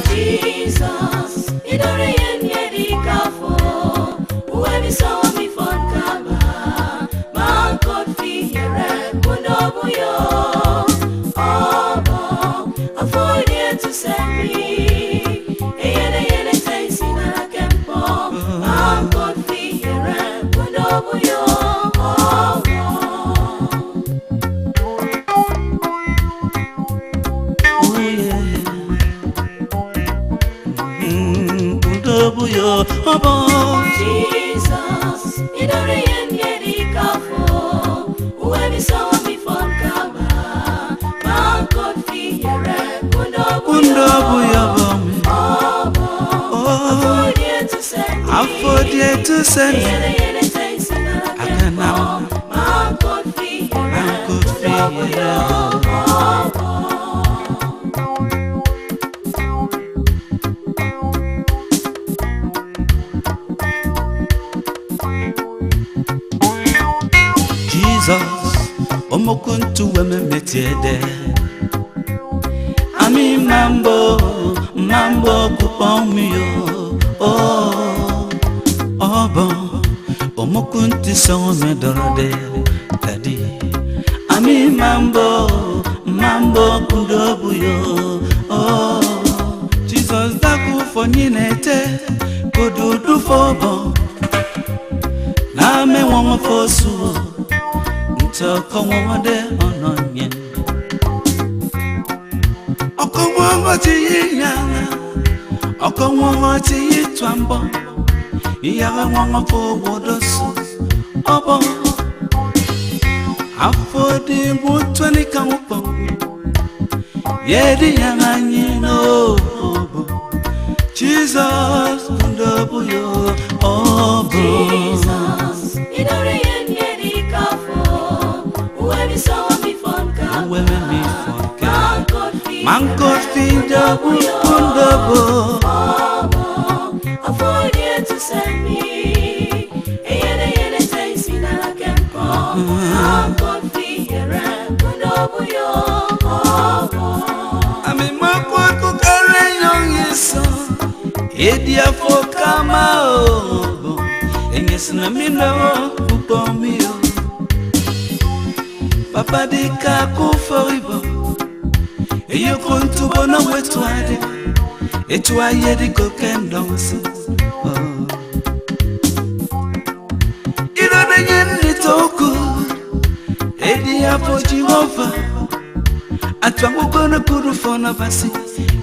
Jesus, in the rain, yet careful. Whoever saw me from Kaba, man could feel here. Afford to send I can now. Man could feel here. Jesus, omokuntu weme metiede. Ami mambo kupomio. Oh, bon, omokunti songo me dorade. Daddy, ami mambo kundobuyo. Oh, Jesus daku foninete, kodudu fobo. Na me wama fosu. Toko wade ononyen Oko wangoti yinyanga Oko wangoti yitwambo Iyaga wanga fo wodosu Obo Afodi mutwani kamupo Yedi yanga nyino Obo Jesus kundobuyo Obo Jesus inore yedi kafo Whoever saw me from Kaba, man could feed the wonderful. Afford you to send me. A taste in a camp. Man could feed your I mean, my boy could carry young son. Idia for Kama. And yes, Namino, who told me. Papa di kaku foribo Eyo kontu bona wetuade Etua yedi kokendonsi Iro de yeni toku Edi apo Jehova Atwangu kona kuru fona basi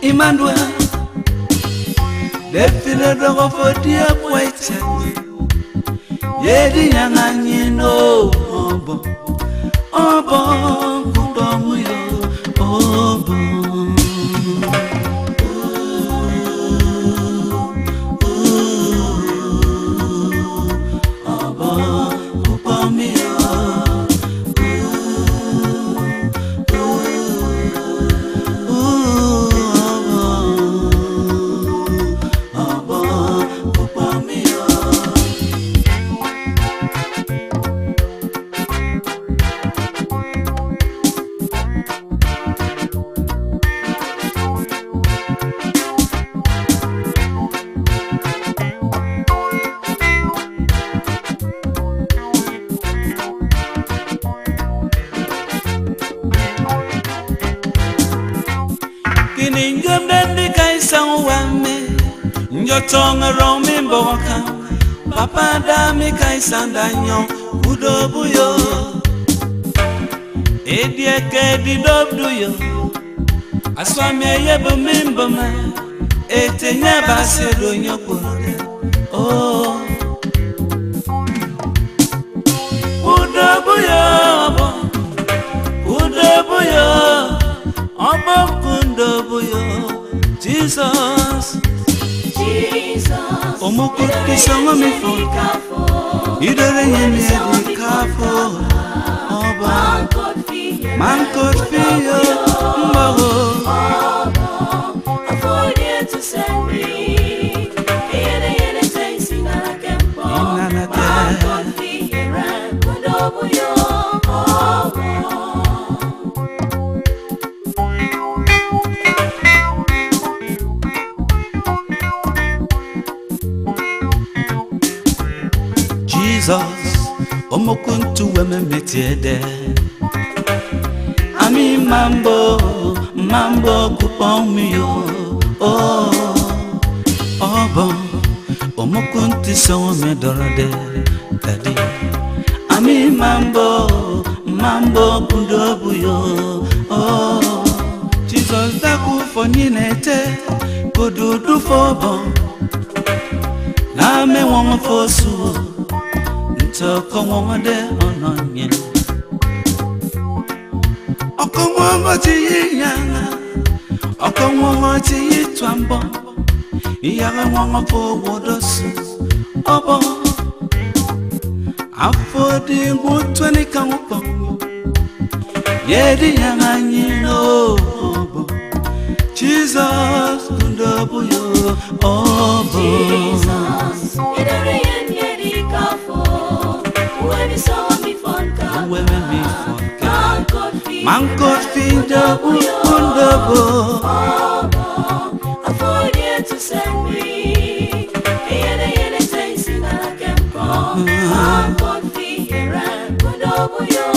Imandwa Defile dogo fodia kwaita Yedi yanganyi no Obo Obo, kudomuyo, obo. Obo, kudomuyo. Obo, kudomuyo. Kiningam dendi kaisa wame Njotonga romi mboka Papa dami kaisa ndanyo Udobuyo Edieke di dobduyo Aswami yebu mimbama Etenye basedo nyokore Oh Udobuyo Obo kundobuyo Jesus Jesus Omokuti songo mi fo idere yeni kafo obo man could feel mbo afford to send me yene taste na kempo man could feel kudobu yo Jesus, omokuntu weme metiede. Ami mambo kupon mi yo. Oh, bon, omokunti so me dorade, daddy. Ami mambo kundobu yo. Oh, Jesus daku foninete, kududu fobon. Na me won fosu. Okonwode ononye okonwo ti yanga okonwo ti twambo iyaga won fo wodosu obo afodi ngutweni kanwo yedi yanga nyino Jesus kundobu yo obo Jesus idere yedi kafo when saw me fun car man could feed the wonderful afford to send me yene taste na kempo man could feed kudobu yo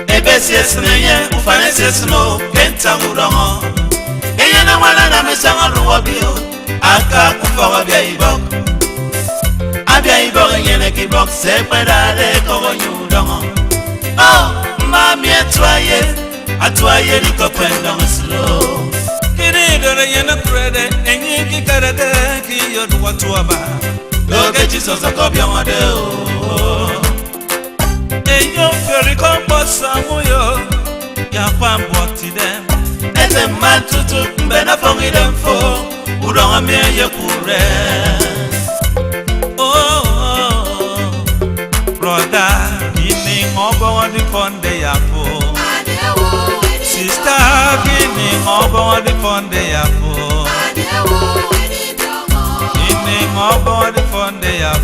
ebe Yes, Naye, Ufanes, no, Kenta Udongo. Ayana Malana Messanga Ruabio, Aka Kufa Ibok. Abia Ibok and Yanaki box, separate over you, Dongo. Oh, Mammy, I try it, you can pen down slow. Kiddo, Yana credit, and Yanki Karate, you do what to about. Look at Jesus, a copy of my day. Eyo feri komposa muyo ya pamboti dem ete matutu mbena fongi dem fo udonga miye kure. Oh, brother, ini ngobo wadi fonde ya fo. Sister, ini ngobo wadi fonde ya fo. Ini ngobo wadi fonde ya fo.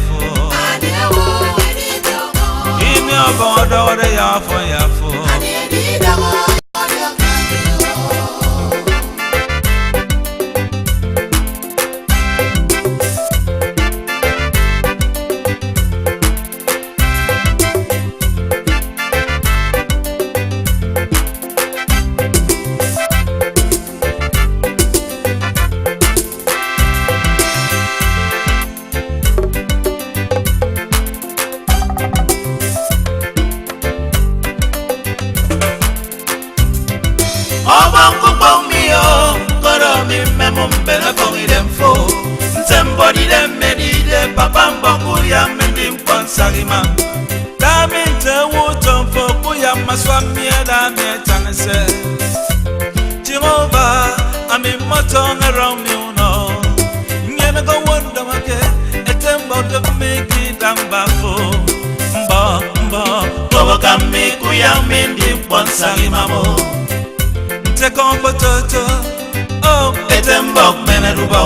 Bodo de yafo yafo. Somebody them made the papa Bokuya made Ponsarima. Daminte Woton for Kuya Maswami and Tanase. Jehovah, I'm in Moton around you know. Never wonder again, a temple to make it Dambafo. Boka make Kuya made Ponsarima. Take on potato, oh, a temple Menaruba.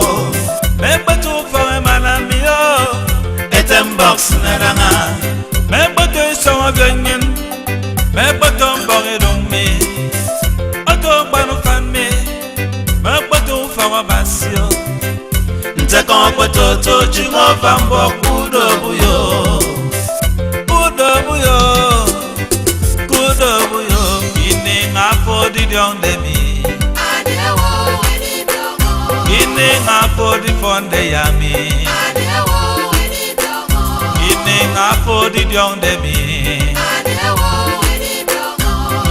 Member to for a man and me, oh, a 10 bucks Naranga. Member to some of your union, member to borrow on me. Auto Banufan me, member to for a basio. Take on potato, Jimo Vambo, Kudobuyo, in a for the young demi. Ining apo di fonde yami. Ining apo di yonde mi.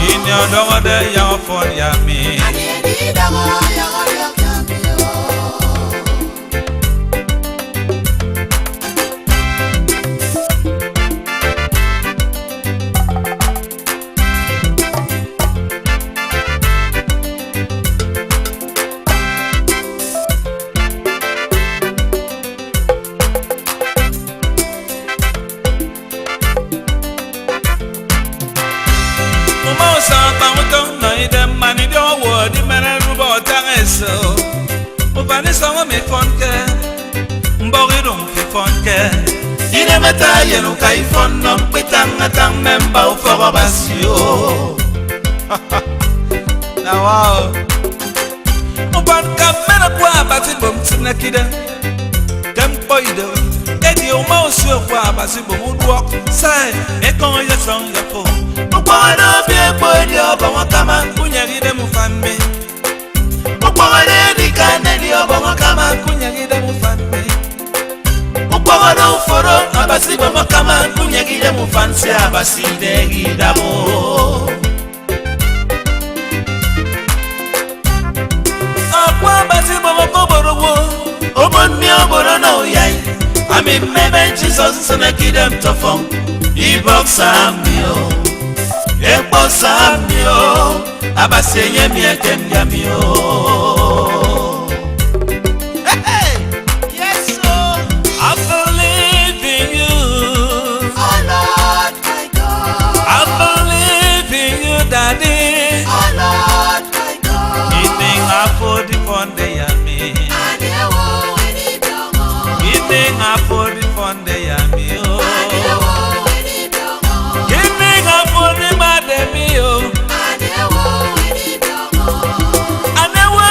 Ini odongo de yang fon yami. Me fonke, mbori dum fi fonke. Ine mata yenu kai fonno, pitanga tang memba uforo basio. Na wow. Uban kamera kwa bati bom tinakida. Tempoido, edi o mouse kwa bati bom udwok. Sai, e kon ye song ya fo. Ubano bie bodi oba wakama kunyari de mufambe. Ubano di kanedi oba wakama kunyari de mufambe. Ubano uforo abasi bom wakama kunyari de mufansi abasi de gidamo. Akwa basi bom wakoboro Obon mi oboro no yai. Ami mebe Jesus na kidem tofong. Ibox amio. Ekpo samio. Abasenye mi ekem yamio. Hey, yes sir. I believe in you. Oh Lord my God. I believe in you, Daddy. Oh Lord my God. Eating apple the fonde yami. Eating apple the fonde yami. Eating apple the mademi. I never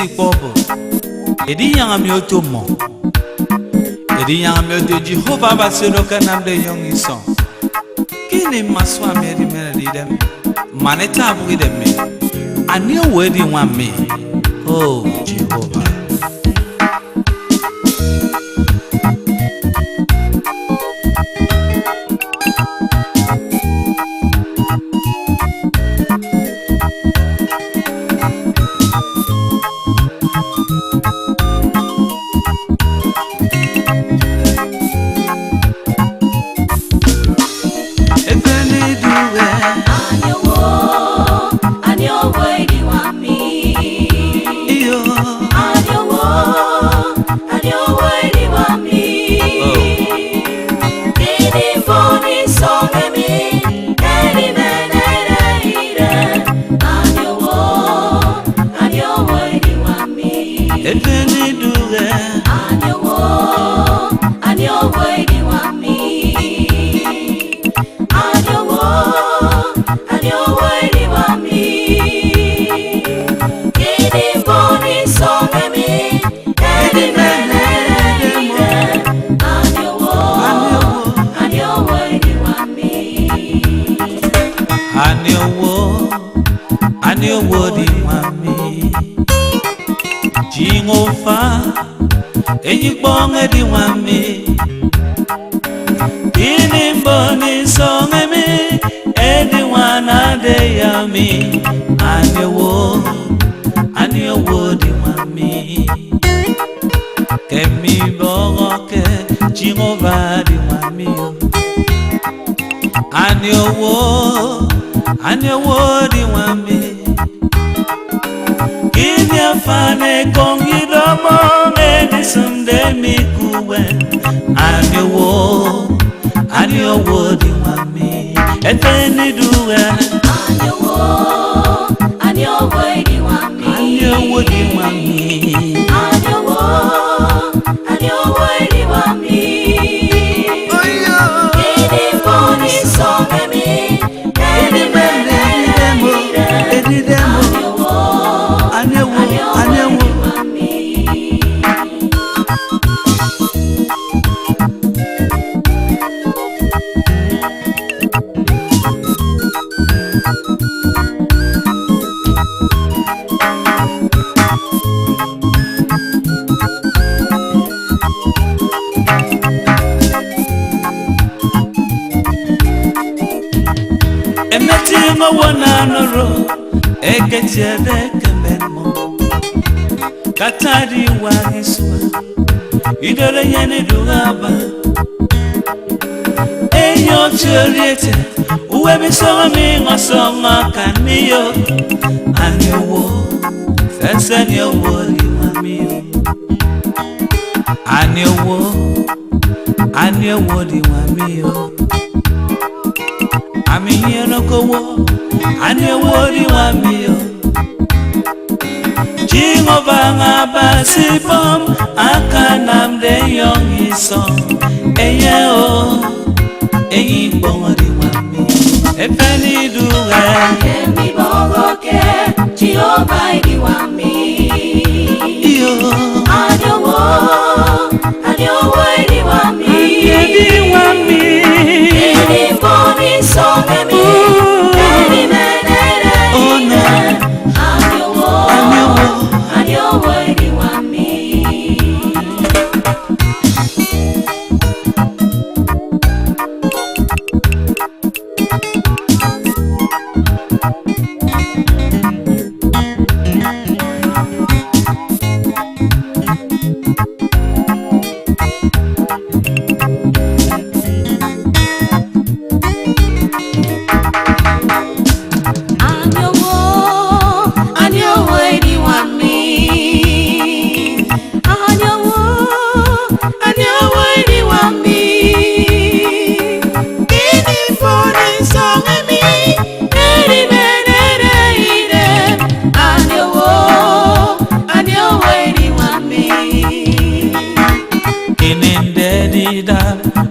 si popo edi yang mi otomo edi yang mi oto Jehovah ba sero kanam de yong ison kini maswa me di me di dem maneta bu dem me ani o di wan me oh Jehovah Eyi bong edi wami Ini mboni song emi Edi wana de yami Ane wo di wami Kemi boroke Jehova di wami Ane wo di wami Kini afane kongi domo Sunday mi kuwen Anyo wo di wami Eteni duwe Anyo wo di wami Anyo wo di wami Anyo wo di wami Ini boni songe mi Edi demo Anyo wo wana noro ekechede kememo katadi wagiswa idole yene dugaba enyo choriete uwe bisonga mi ngosonga kaniyo anyowo seseni owo di wamiyo anyowo di wamiyo Amiyeno kowo Anyowo di wamiyo Jehova ngabasi pom Akanam de yong isong Eye o Eyi bongo di wamiyo Epeni duwe Emi bongo ke Jehova di wamiyo Anyowo di wamiyo Di wamiyo Ini boni songe mi Edi menere Anyowo di wami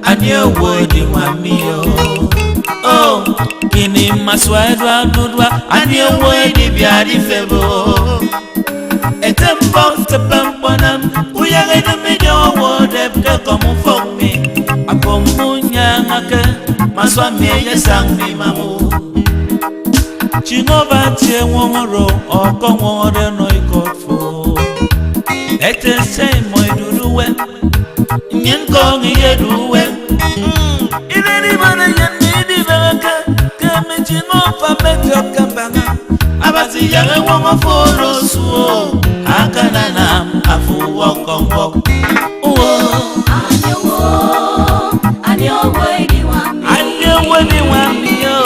Anyowo di wamiyo Oh Kini maswa edwa dudwa Anyowo di biadi febo Etembo tepemponam Uyaga na mejo wodebke komu fokmi Apomunya ngake Maswami yesangmi mamu Chinova tie wongoro Oko wongore no ikotfo Ete say moy duduwe Nyenko ngiyeduwe Ineni mana yenidi vaka Kame chinova metyo kambanga Abasi yare wongo foro suo Akanana afu wokongok Anyowo edi wami Anyowo edi wami yo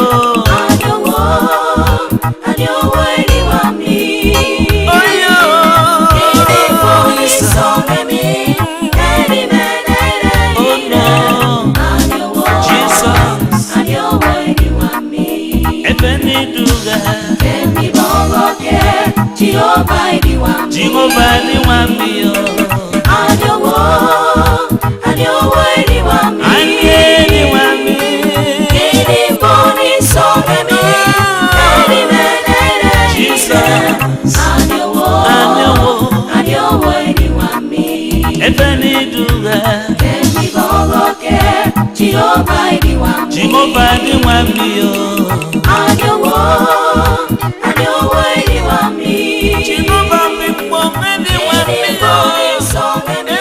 Anyowo edi wami Oyo Edi fo isonge mi Edi menere Oh no Jesus Anyowo edi wami Ebeni duga Kemi bongoke Jehovah edi wami Jehovah edi wami yo Anyowo edi wami Edi wami Edi boni songe mi Edi menere Jesus Anyowo edi wami Ebeni duga Kemi bongoke Jehovah edi wami Jehovah edi wami yo Anyowo edi wami Jehovah edi wami yo songe mi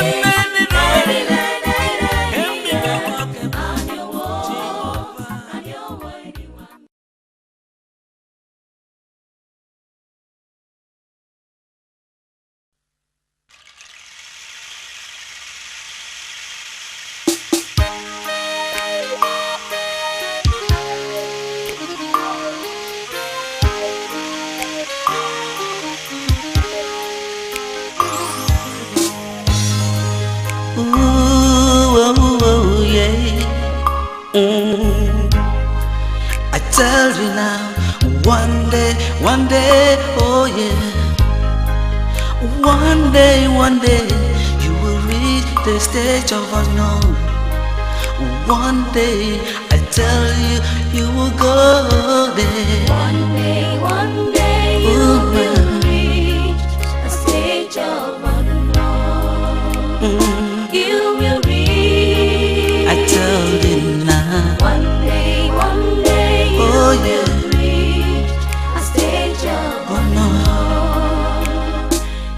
I tell you now, one day, oh yeah. One day, you will reach the stage of unknown. One day, I tell you, you will go there. One day you will reach a stage of unknown. You will reach. I tell you now. One day you Oh, will yeah. reach a stage of unknown.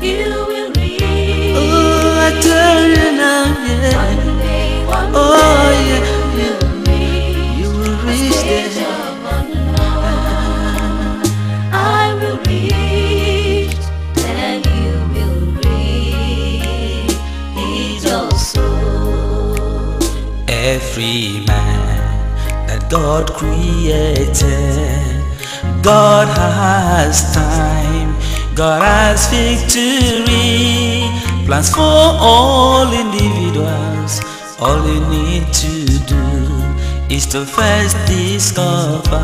You will reach. Oh, I tell you now, yeah. One day Oh, yeah. you will reach. You will reach Stage there. of unknown. I will reach, then you will reach. He's also Every man that God created, God has time, God has victory, plans for all individuals. All you need to do is to first discover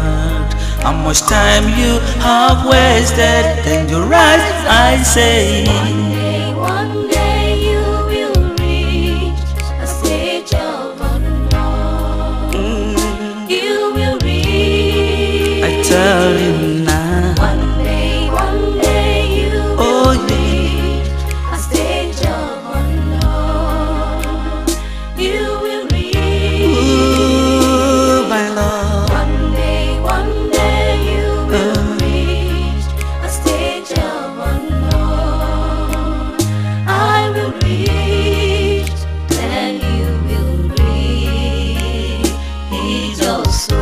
how much time you have wasted, then you rise, I say. one day you will reach a stage of unknown. You will reach. I tell you now. One day you Oh, will yeah. reach a stage of unknown. You will reach. Ooh, my Lord. One day you will reach a stage of unknown. I will reach, then you will reach. He's also.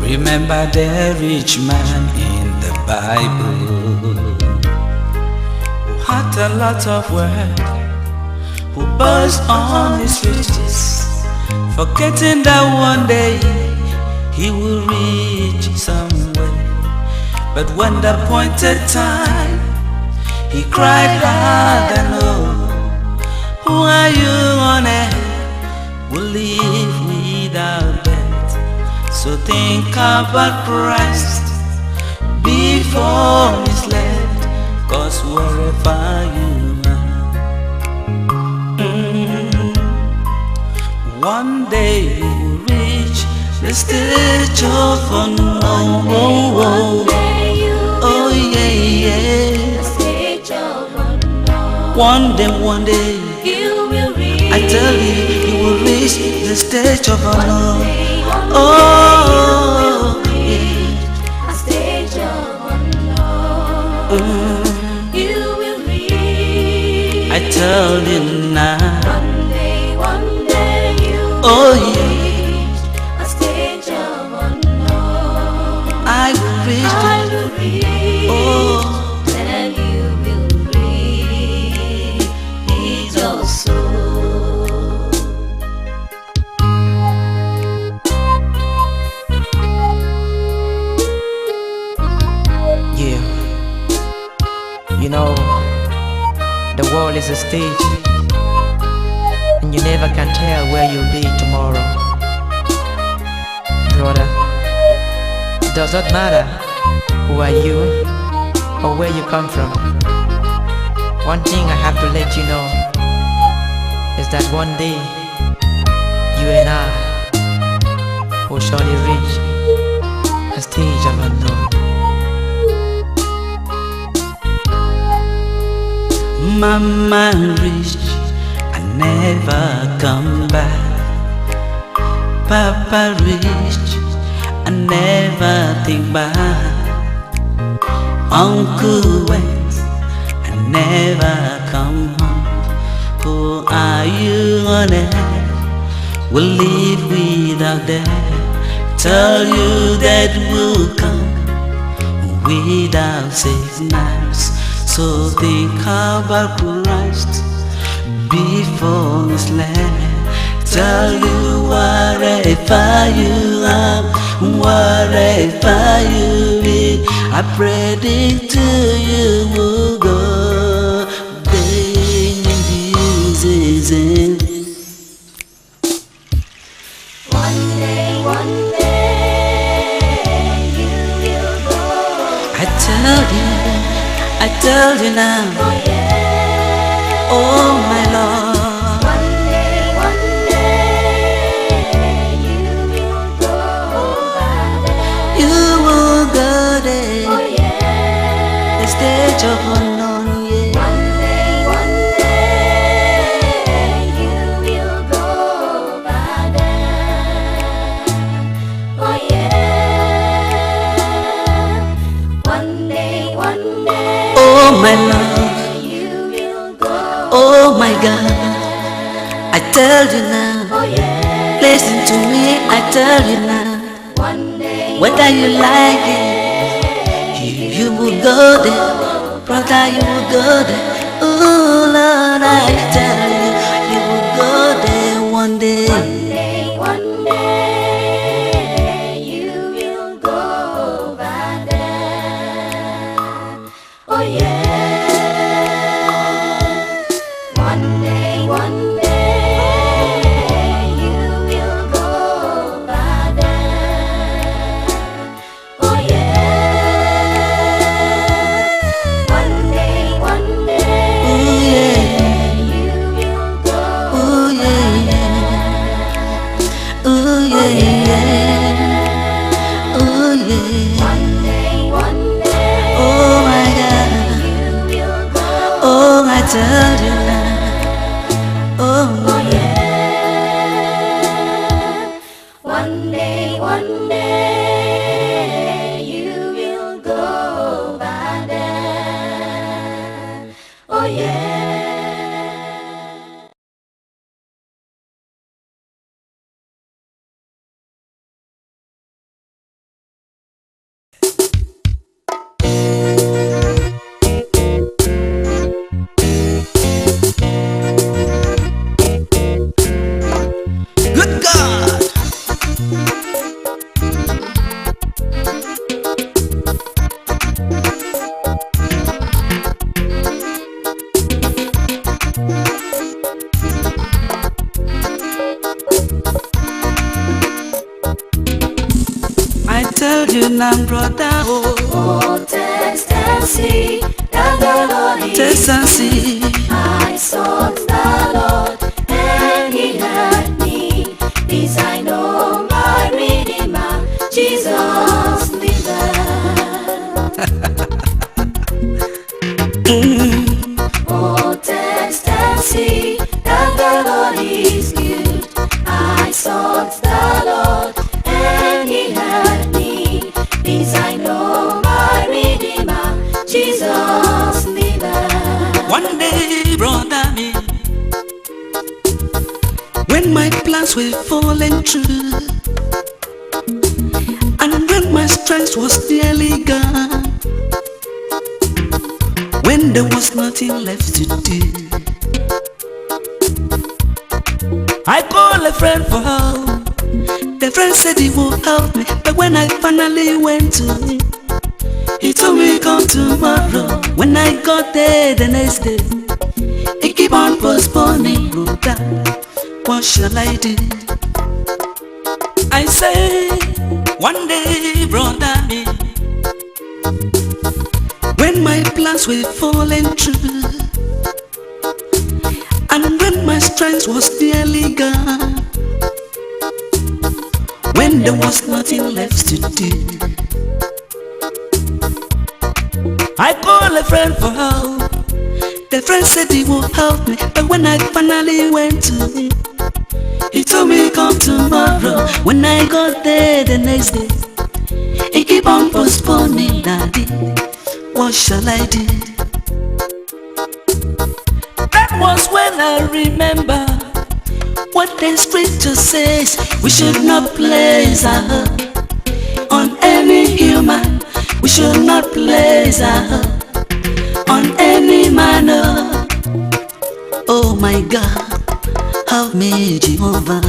Remember the rich man in the Bible who had a lot of wealth, who buzzed on his riches, forgetting that one day he will reach somewhere. But when the appointed time, he cried out and oh, who are you on earth will live without death? So think about Christ before he's led, 'cause wherever you are, one day you will reach the stage of unknown. One day you Oh will yeah, yeah. reach a stage of one day, you will reach. I tell you, you will reach the stage of honor. One Oh, day you will reach a stage of honor. You will reach. I tell you now. One day you will Oh, yeah. reach a stage of honor. I will reach. I will reach. Oh, Then you will reach also. Yeah. You know, the world is a stage, and you never can tell where you'll be tomorrow. Brother, it does not matter who are you or where you come from. One thing I have to let you know is that one day you and I will surely reach a stage of unknown. Mama reach, I never come back. Papa reach, I never think back. Uncle went, I never come home. Who are you on earth? We'll live without that. Tell you that we'll come without signals. So think about Christ before His land. Tell you wherever you are, wherever you be, I predict you will go. Then Jesus in. One day you will go. I tell you now. Oh yeah. Oh my Lord. One day you will go by there. You will go there. Oh yeah. The stage of unknown, yeah. One day you will go by there. Oh yeah. One day. Oh my Lord. You will go. Oh my God. I tell you now. Oh yeah. Listen to me, I tell you now. One day. Whether you like it, you will go there. Brother, you will go there. Oh Lord, I tell you, you will go there one day. One day you will go by there. Oh yeah. One day you will go by there. Oh yeah. One day Oh yeah, you will go. oh yeah, oh yeah, oh yeah. One day Oh my God. you will go. Oh, I tell you now. Oh, yeah. One day you will go by there. Oh yeah. good God. I tell you now, brother, Oh, taste and see that the Lord is. taste and see. I sought the Lord and He heard me. This I know, my Redeemer, Jesus liveth. Oh, when my plans were falling through, and when my strength was nearly gone, when there was nothing left to do, I called a friend for help. The friend said he would help me, but when I finally went to him, he told me come tomorrow. When I got there the next day, he keep on postponing. Brother, what shall I do? I say, one day, brother, me, when my plans were falling through, and when my strength was nearly gone, when there was nothing left to do, I called a friend for help. The friend said he would help me, but when I finally went to him, he told me come tomorrow. When I got there the next day, he keep on postponing. Daddy, what shall I do? That was when I remember what the scripture says. We should not place our hope on any human. We should not place our hope on any man. Oh my God, help me, Jehovah.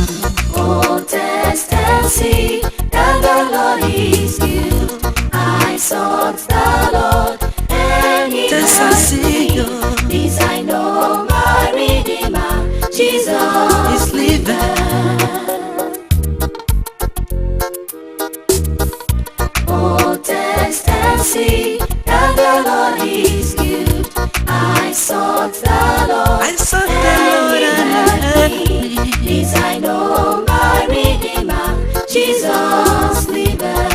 Oh, test and see that the Lord is good. I sought the Lord, and He Test and heard see me. you. This I know, my Redeemer, Jesus Is living. Oh, test and see that the Lord is good. I sought the Lord, I sought the and Lord He and heard He me. heard me. This I know, my Redeemer, Jesus liveth.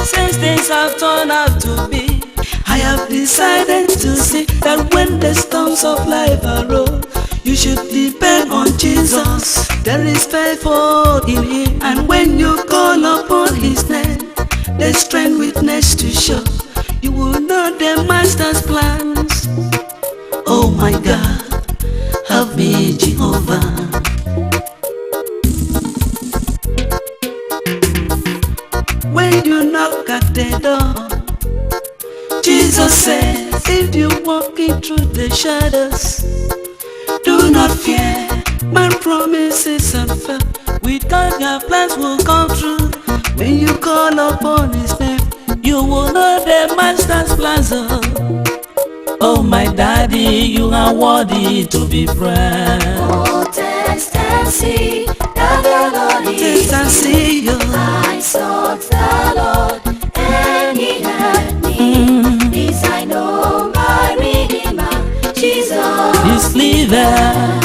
Since things have turned out to be, I have decided to see that when the storms of life arise, you should depend on Jesus. There is faithful in Him, and when you call upon His name, there's strength witness to show. You will know the Master's plans. Oh my God, help me, Jehovah. When you knock at the door, Jesus says, if you walking through the shadows, do not fear. My promises unfair. With God, your plans will come true. When you call upon His name, you will know the Master's plans. Oh my Daddy, you are worthy to be praised. Oh, test and see that the Lord is Taste and see you. I sought the Lord, and He heard me. This I know, my Redeemer, Jesus He's living.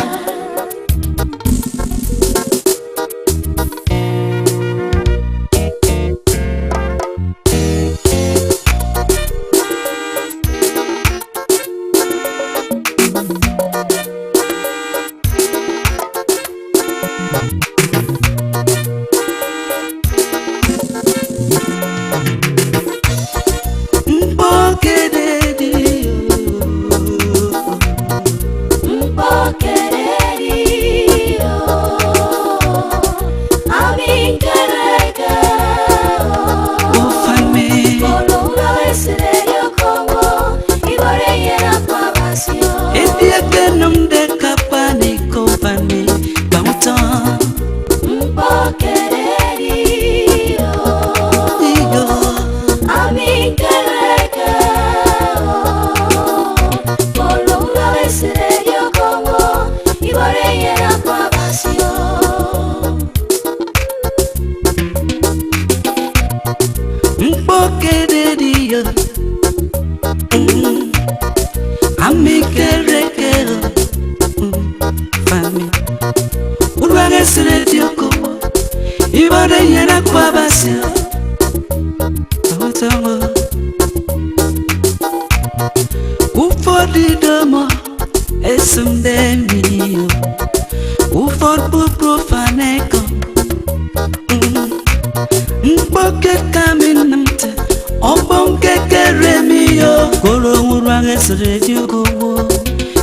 sere diogo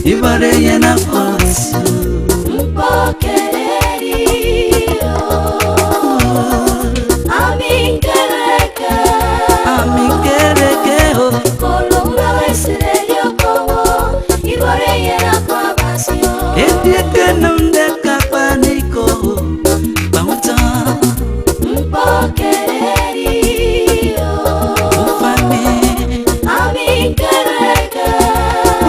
ibare yana kwasi Mpokererio Amingereke Amingereke Kolonga wesererio kowo Ibore yera kwa basio Edieke nunde kapaniko Bauta Mpokererio Ufami Amingereke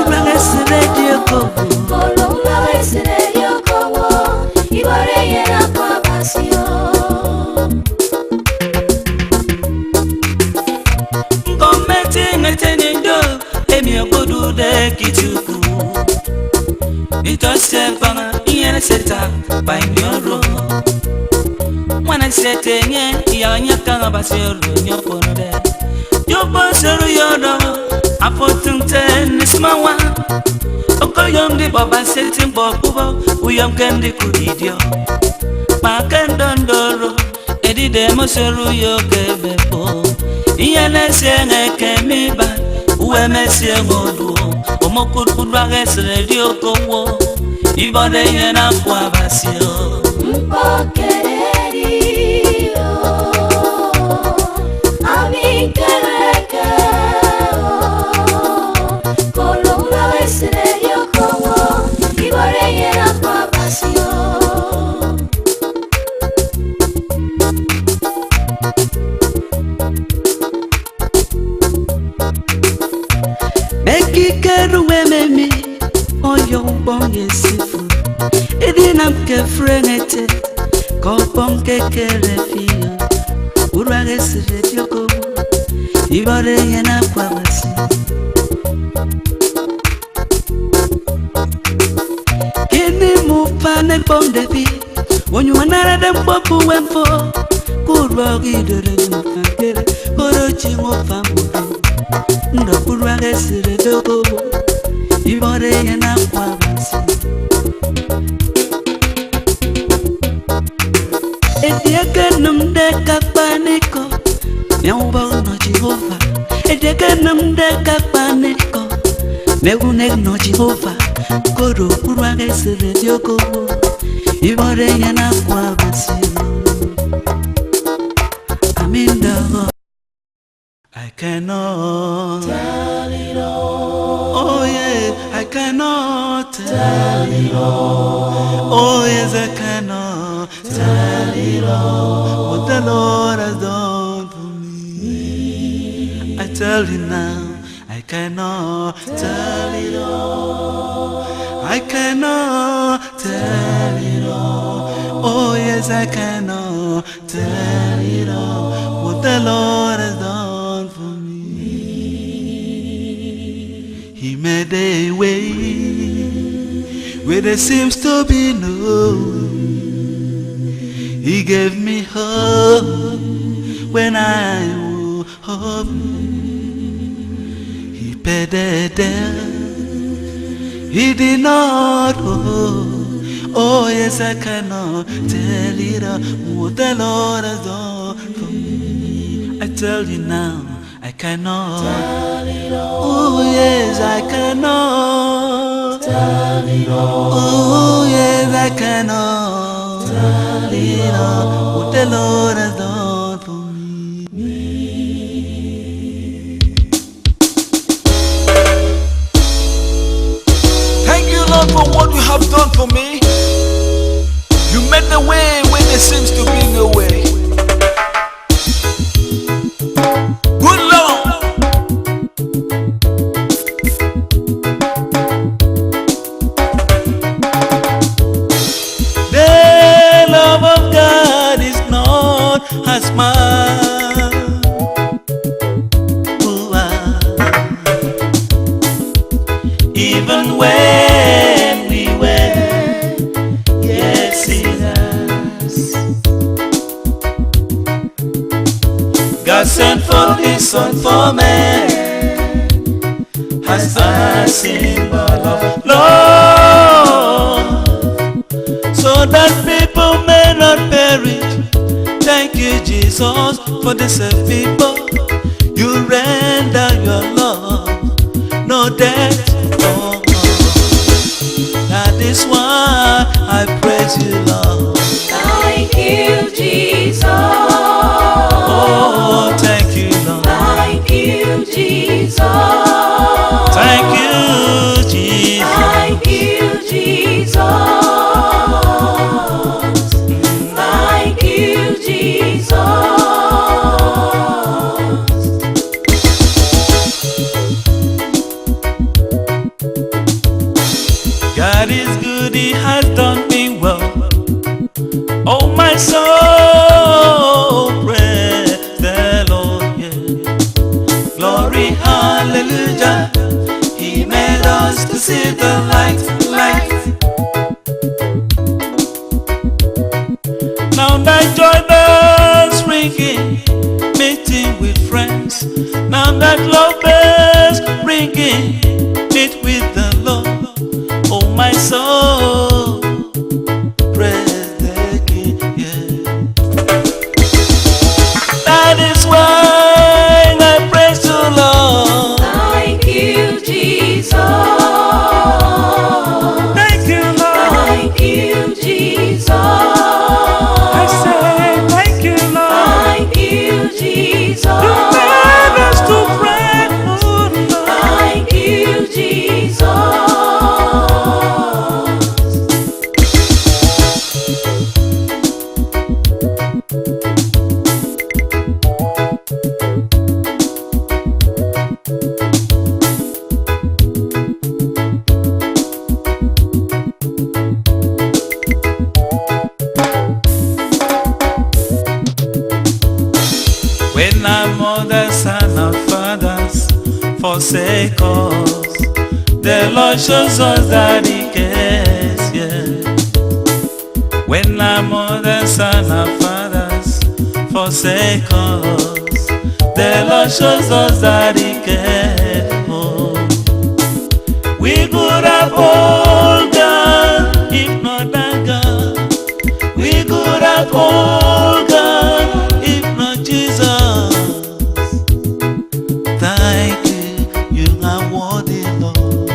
Ubrange sere diogo Kolonga wesererio kowo Ibore yera kwa basio Ngometi ngeteni do Emi ogodu de kituku Itose banga Iyene seta Baimyoro Mwana sete nye Iya kanga basioro Nyopono de Yopo seru yodo Apotunte nismawa Okoyom di baba seti mbokubo Uyom kendi kudidio Makendondoro Edide mo seru yo kebepo Iyene sienge kemiba Uwe mesie ngodu Omokudwa gesre diokowo Ibode yena kwa basio Mpokererio Amingereke Kolonga wesererio kowo Ibore yera kwa basio Mekikeru wememi Oyo ubonge sifu Edina mke frengete Koponke kerefio Urwage sire dioko Ibore yena kwa basi Kini mupane bondebi Onyu manara dempopu wempo Kurwagi dere mufakere Korochi mofamudu Ndo kurwage sire dioko Ibore yena kwa basi Edieke numde kapaniko Nyauba no Jehova Edieke numde kapaniko Megunek no Jehova Koro kurwage sire dioko Ibore yana kwa basi Aminda I cannot tell it all. Oh yeah, I cannot tell it all. Oh yes, I cannot tell it all. What the Lord has done for me. I tell you now, I cannot tell it all. I cannot tell it all. Oh yes, I cannot tell it all. What the Lord has done for me. He made a way where there seems to be no way. He gave me hope when I was hope. He paid the debt he did not owe. Oh yes, I cannot tell it all. What the Lord has done for me. I tell you now, I cannot tell it all. Oh yes, I cannot tell it all. Oh yes, I cannot tell it all. What the Lord has done for me. Thank you, Lord, for what you have done for me. You made the way where there seems to be no way. Good Lord. The love of God is not as mine. Even when we were yet sinners, God sent forth His Son for man as a symbol of love, so that people may not perish. Thank you, Jesus, for the same people. You render your love, no death friends. Now that love is ringing, meet with the Lord. Oh my soul, praise the King. Yeah. That is why I praise the Lord. Thank you, Jesus. Thank you, Lord. Thank you, Jesus. I say thank you, Lord. Thank you, Jesus. You made us to pray, oh Lord. Thank you, Jesus. When our mothers and our fathers forsake us, the Lord shows us that He cares, yeah. When our mothers and our fathers forsake us, the Lord shows us that He cares. Oh. We could have all gone if not that God. We could have all gone if not Jesus. Thank you, you are worthy, Lord.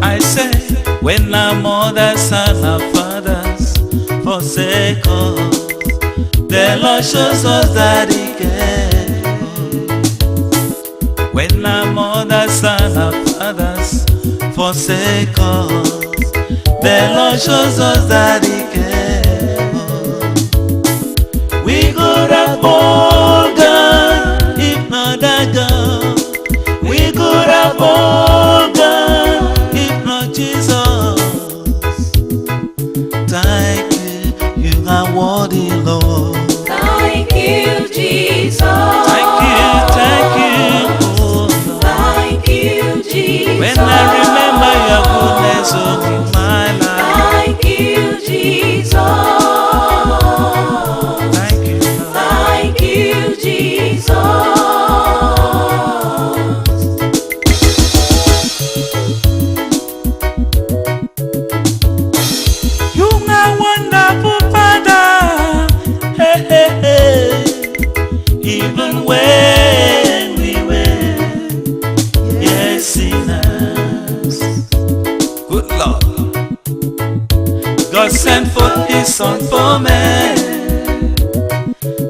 I say, when our mothers and our fathers forsake us, the Lord shows us that He cares. When our mothers and our fathers forsake us, the Lord shows us that He cares. We could have all gone if not that God. We could have all gone if not Jesus. Thank you, you are worthy, Lord. Thank you, Jesus. Thank you, oh Lord. Thank you, Jesus. When I remember your goodness, oh, in my life. Thank you, Jesus. Thank you, Lord. Thank you, Jesus. You are wonderful, Father. Hey, hey, hey. Even when we were, yes, sinners. Good Lord. God sent forth His Son for men.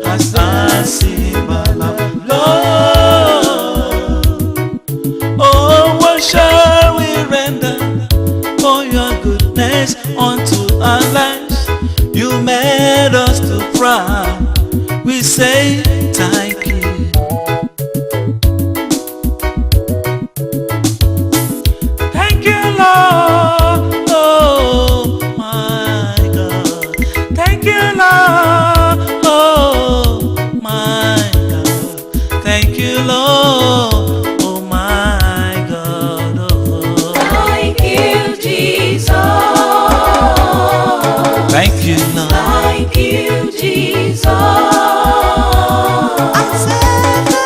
As I see my love, Lord. Oh, what shall we render for your goodness unto our lives? You made us to proud. We say thank you. Thank you, Lord. Oh my God. Thank you, Lord. Oh my God. Thank you, Lord. Oh my God. Oh. Thank you, Jesus. Thank you, Lord. Thank you, Jesus.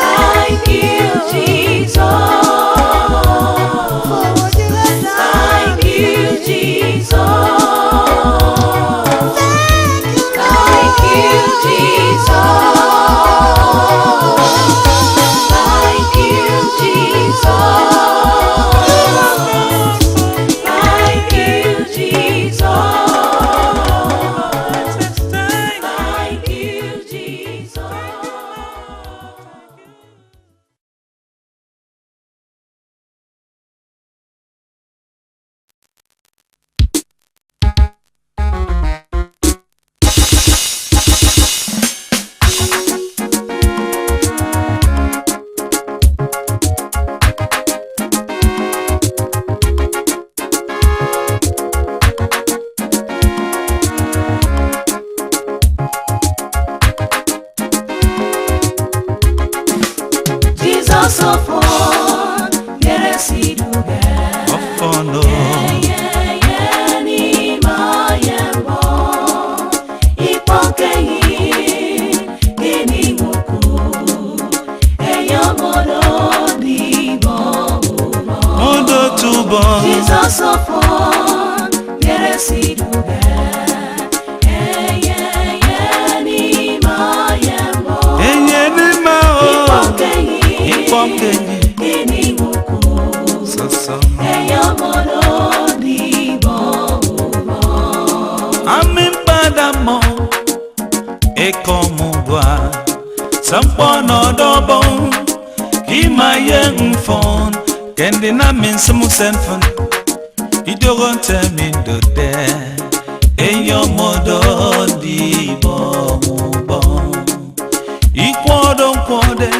Thank you, Jesus. Thank you, Jesus. Thank you, Jesus. Thank you, Jesus. Thank you, Jesus. Thank you, Jesus. Jesus of all, mercy to bear. Oh no. Ni ma yembo, ipoke Iponkenyi Ini muku Sosongo Eyomodo Dibo Amimpadamo Ekomudwa Sampono dobon Kimaye mfon Kendina minsumu senfon Idogon temindo de Eyomodo Dibo Ikwodo kwode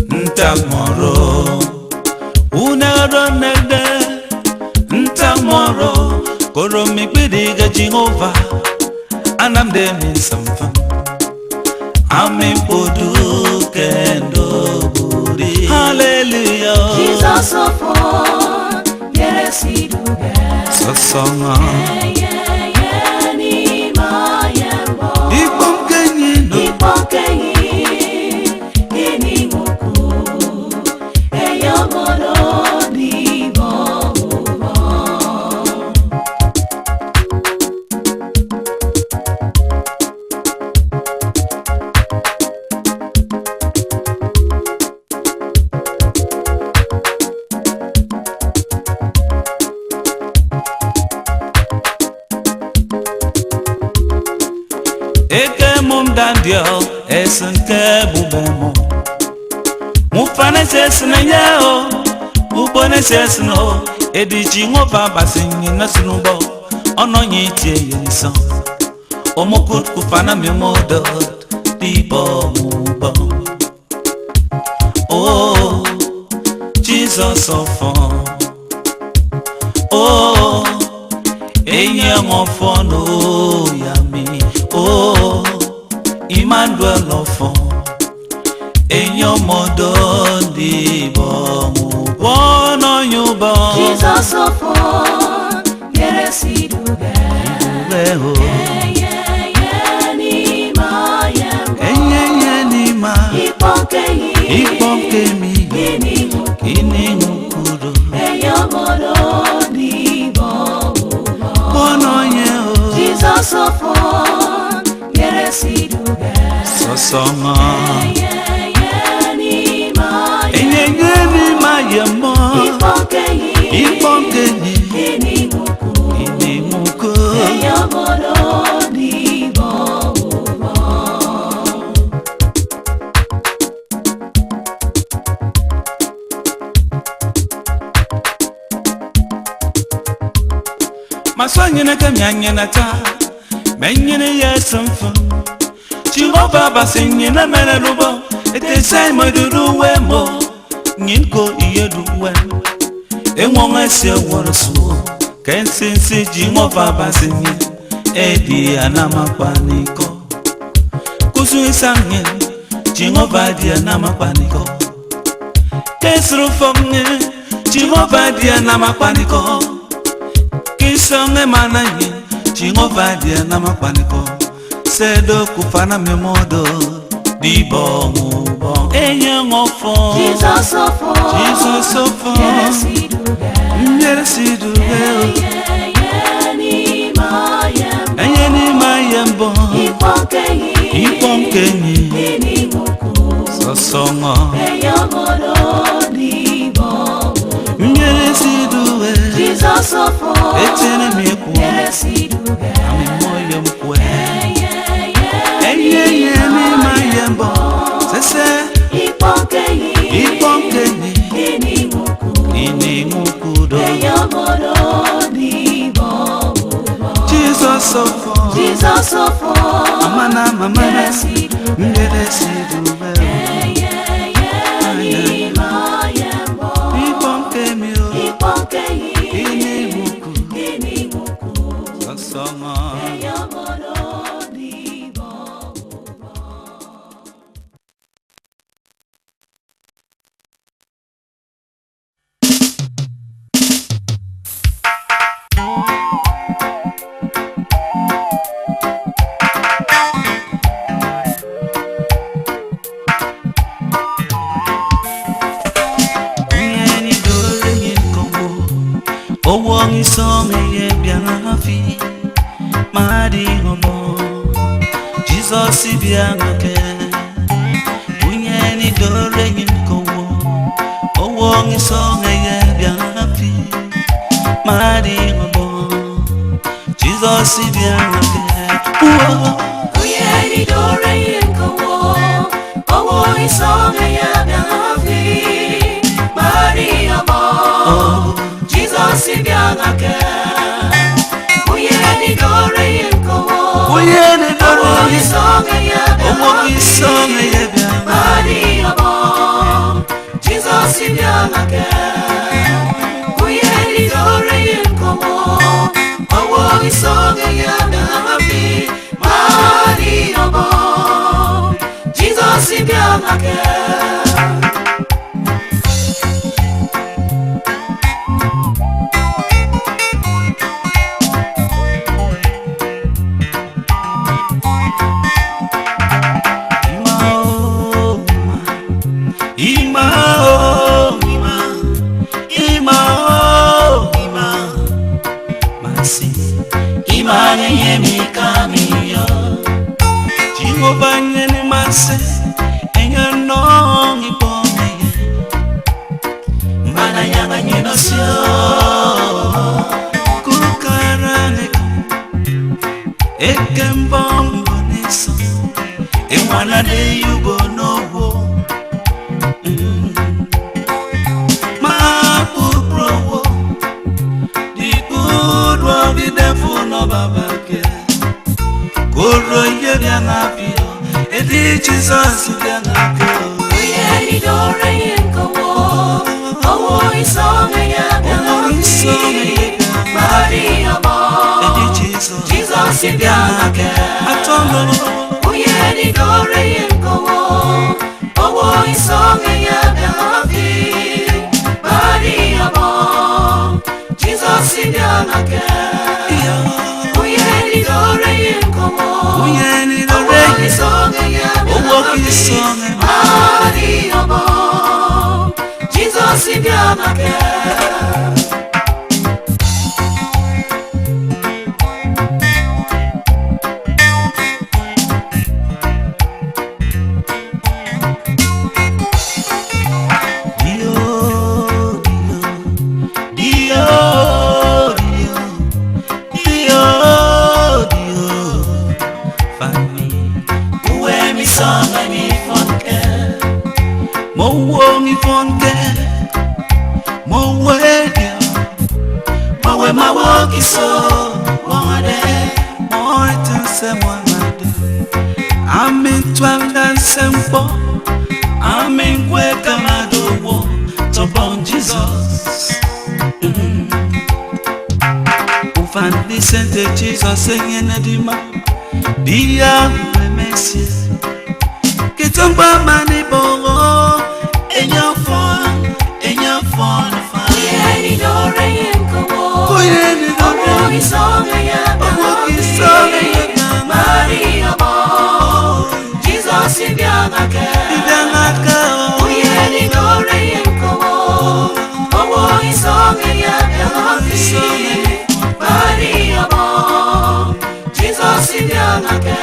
Ntamoro Unero nede Ntamoro Koro mikbidiga Jehova Anamde minsamfam Amin podu kendo buri Hallelujah Jesus of all Yes he do best Sosonga Ni mayembo Iponkenyi no Iponkenyi Ini muku Eyomodo Dibo Eke mum dandio esenke bubemo Mufane sesne yeo Ubone sesno Ediji ngoba basinyi nasunubo Ono nyiti yenison Omokut kufana mimodo Dibo mubo Oh Jesus of all Oh Enye ngofono yami Oh Emmanuel ofo Enyomodo Dibo Mubono yubo Jesus of all Yes he do best Leho Ni mayembo Enye nima Iponkenyi Iponkemi Ini muku Ini mukudo Eyomodo Dibo Bono yeo Jesus of all Yes he do best Sosonga Ni mayembo Enye nima yemo Iponkenyi Iponkemi Ini muku Ini muko Eyomodo Dibo Maswanyene kemyanyene ta Menyene yesemfu Jehova basinyene mene lubo Ete say maduru wemo Nyinko iyedu wemo Enwonga se warasu Kensinsi Jehova basinye Edi anama paniko Kusu isange Jehova di anama paniko Kesru fonge Jehova di anama paniko Kisonge mananye Jehova dia nama paniko Sedo kufana memodo Dibo mubo Enye ngofo Jesus of all Jesus ofo Yes he do best Yes he do Ni mayembo Enye ni mayembo Iponkenyi Iponkenyi Ini muku Sosongo Eyomodo Dibo Yes he do Jesus of all Etene miku Yes he do best Ami moyo mkwe Enye ni mayembo Sese Iponkenyi Iponkenyi Ini muku Ini mukudo Eyomodo Dibo Jesus of all Jesus of all Amana mamana Yes he do Yes he do Ni mayembo Iponkemi Iponkenyi Ini muku Ini muku Sosongo Eyomodo Dibo Owong isong eye bianafi Madi homo Jesus ibianoke Unyeni dore nyinkowo song ye bien happy. Mari obo. Jesus si bien happy. Uyeri dore yenkowo. Owo isonga ya biangafi. Maria mo. Jesus si biangake. Uyeri dore yenkowo. Uyeri dore Owo isonga ya biangafi. Maria mo. Jesus si biangake. Uyeri dore yenkowo. Owo isonga ya biangafi. Maria mo. Jesus si biangake. Jesus bien happy. Uyeri dore yenkowo. Owo isonga ya biangafi. Maria mo. Jesus si biangake. Uyeri dore yenkowo. Owo isonga ya biangafi. Maria mo. Jesus si biangake. Uyeri dore yenkowo. Owo isonga ya biangafi. Maria mo. Jesus si biangake. Jesus singing a dima, be a message. Get on by money, boy, and your phone, Uyeri dore yenkowo. Uyeri dore Owo isonga ya biangafi. Maria mo. Jesus si biangake. Uyeri dore yenkowo. Owo isonga ya biangafi. Maria mo. Jesus si biangake.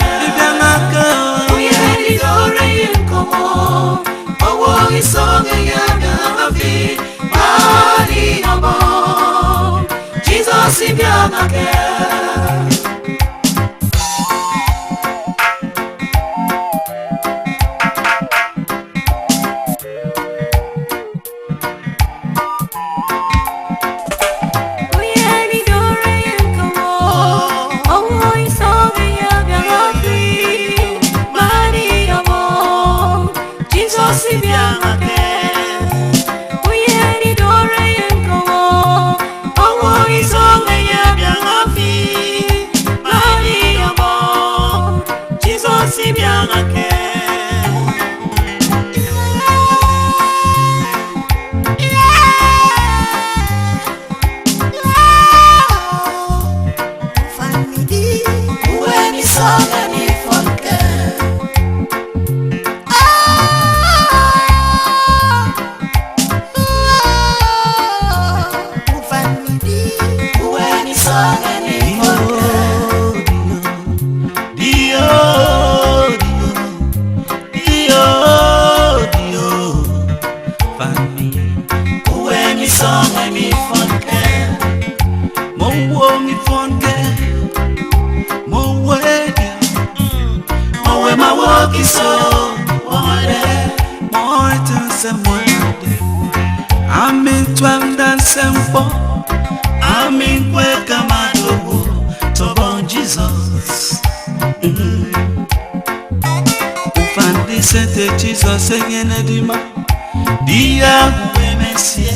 Uyeri dore yenkowo. Owo isonga ya biangafi. Maria mo. Jesus si biangake. Wokiso, Wade, Mortons and Wade. I'm in 12 Sempo. I'm in Kwekamato, Tobon Jesus. Ufandi sente Jesus engene dima. Dia Messie.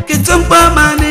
Kitumpa mani